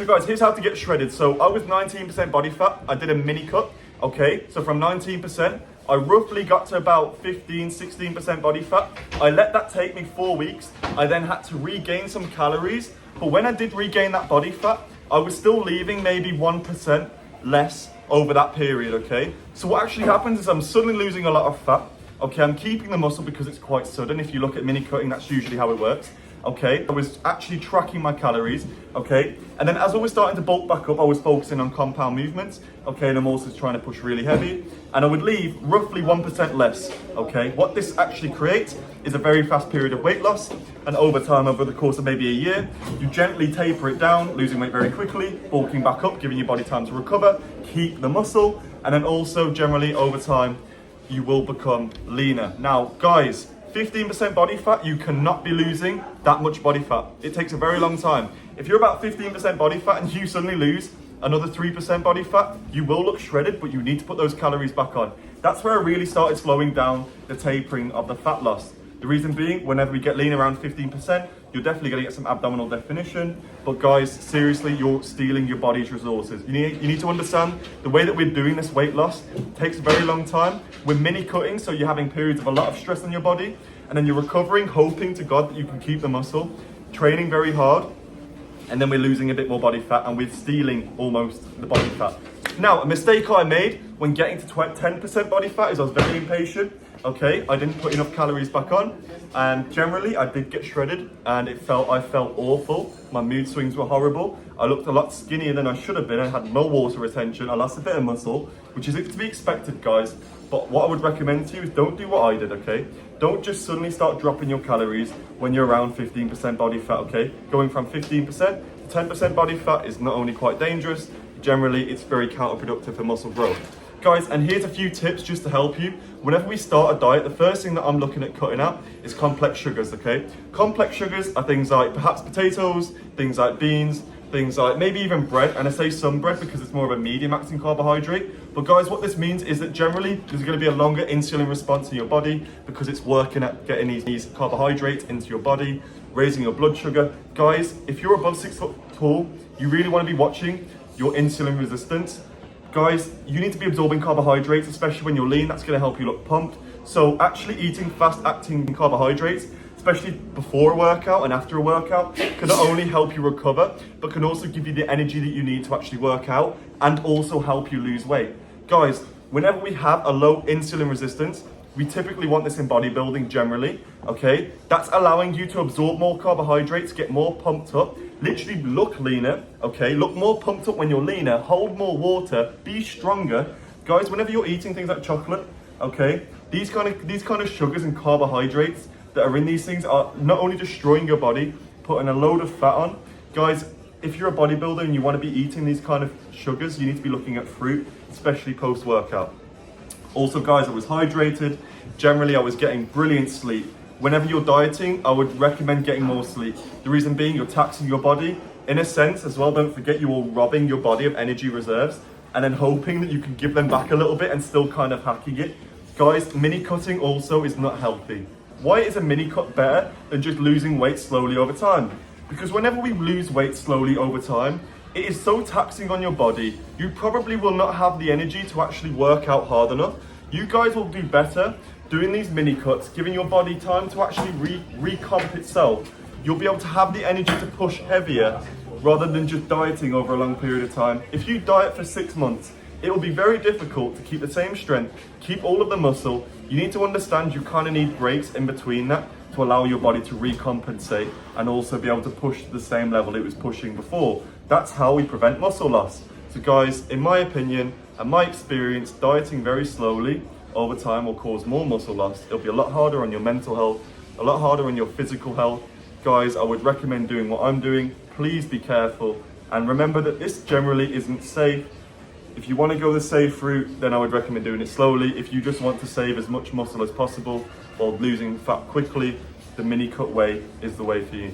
So guys, here's how to get shredded. So I was 19% body fat. I did a mini cut, okay? So from 19%, I roughly got to about 15, 16% body fat. I let that take me 4 weeks. I then had to regain some calories. But when I did regain that body fat, I was still leaving maybe 1% less over that period, okay? So what actually happens is I'm suddenly losing a lot of fat. Okay, I'm keeping the muscle because it's quite sudden. If you look at mini cutting, that's usually how it works. Okay, I was actually tracking my calories, okay? And then as I was starting to bulk back up, I was focusing on compound movements, okay? And I'm also trying to push really heavy. And I would leave roughly 1% less, okay? What this actually creates is a very fast period of weight loss. And over time, over the course of maybe a year, you gently taper it down, losing weight very quickly, bulking back up, giving your body time to recover, keep the muscle. And then also generally over time, you will become leaner. Now, guys, 15% body fat, you cannot be losing that much body fat. It takes a very long time. If you're about 15% body fat and you suddenly lose another 3% body fat, you will look shredded, but you need to put those calories back on. That's where I really started slowing down the tapering of the fat loss. The reason being, whenever we get lean around 15%, you're definitely gonna get some abdominal definition. But guys, seriously, you're stealing your body's resources. You need to understand the way that we're doing this weight loss takes a very long time. We're mini cutting, so you're having periods of a lot of stress on your body, and then you're recovering, hoping to God that you can keep the muscle, training very hard, and then we're losing a bit more body fat and we're stealing almost the body fat. Now, a mistake I made when getting to 10% body fat is I was very impatient. Okay, I didn't put enough calories back on, and generally I did get shredded, and I felt awful. My mood swings were horrible. I looked a lot skinnier than I should have been. I had no water retention. I lost a bit of muscle, which is to be expected, guys. But what I would recommend to you is don't do what I did, okay? Don't just suddenly start dropping your calories when you're around 15% body fat, okay? Going from 15% to 10% body fat is not only quite dangerous, generally it's very counterproductive for muscle growth. Guys, and here's a few tips just to help you. Whenever we start a diet, the first thing that I'm looking at cutting out is complex sugars, okay? Complex sugars are things like perhaps potatoes, things like beans, things like maybe even bread. And I say some bread because it's more of a medium acting carbohydrate. But guys, what this means is that generally there's gonna be a longer insulin response in your body because it's working at getting these carbohydrates into your body, raising your blood sugar. Guys, if you're above 6 foot tall, you really wanna be watching your insulin resistance. Guys, you need to be absorbing carbohydrates, especially when you're lean. That's going to help you look pumped. So actually eating fast-acting carbohydrates, especially before a workout and after a workout, can not only help you recover, but can also give you the energy that you need to actually work out and also help you lose weight. Guys, whenever we have a low insulin resistance, we typically want this in bodybuilding generally, okay? That's allowing you to absorb more carbohydrates, get more pumped up, literally look leaner, okay? Look more pumped up when you're leaner, hold more water, be stronger. Guys, whenever you're eating things like chocolate, okay? These kind of sugars and carbohydrates that are in these things are not only destroying your body, putting a load of fat on. Guys, if you're a bodybuilder and you want to be eating these kind of sugars, you need to be looking at fruit, especially post-workout. Also, guys, I was hydrated. Generally, I was getting brilliant sleep. Whenever you're dieting, I would recommend getting more sleep. The reason being, you're taxing your body. In a sense as well, don't forget, you're robbing your body of energy reserves and then hoping that you can give them back a little bit and still kind of hacking it. Guys, mini cutting also is not healthy. Why is a mini cut better than just losing weight slowly over time? Because whenever we lose weight slowly over time, it is so taxing on your body, you probably will not have the energy to actually work out hard enough. You guys will do better doing these mini cuts, giving your body time to actually recomp itself. You'll be able to have the energy to push heavier rather than just dieting over a long period of time. If you diet for 6 months, it will be very difficult to keep the same strength, keep all of the muscle. You need to understand you kind of need breaks in between that to allow your body to recompensate and also be able to push to the same level it was pushing before. That's how we prevent muscle loss. So guys, in my opinion and my experience, dieting very slowly over time will cause more muscle loss. It'll be a lot harder on your mental health, a lot harder on your physical health. Guys, I would recommend doing what I'm doing. Please be careful and remember that this generally isn't safe. If you want to go the safe route, then I would recommend doing it slowly. If you just want to save as much muscle as possible while losing fat quickly, the mini cut way is the way for you.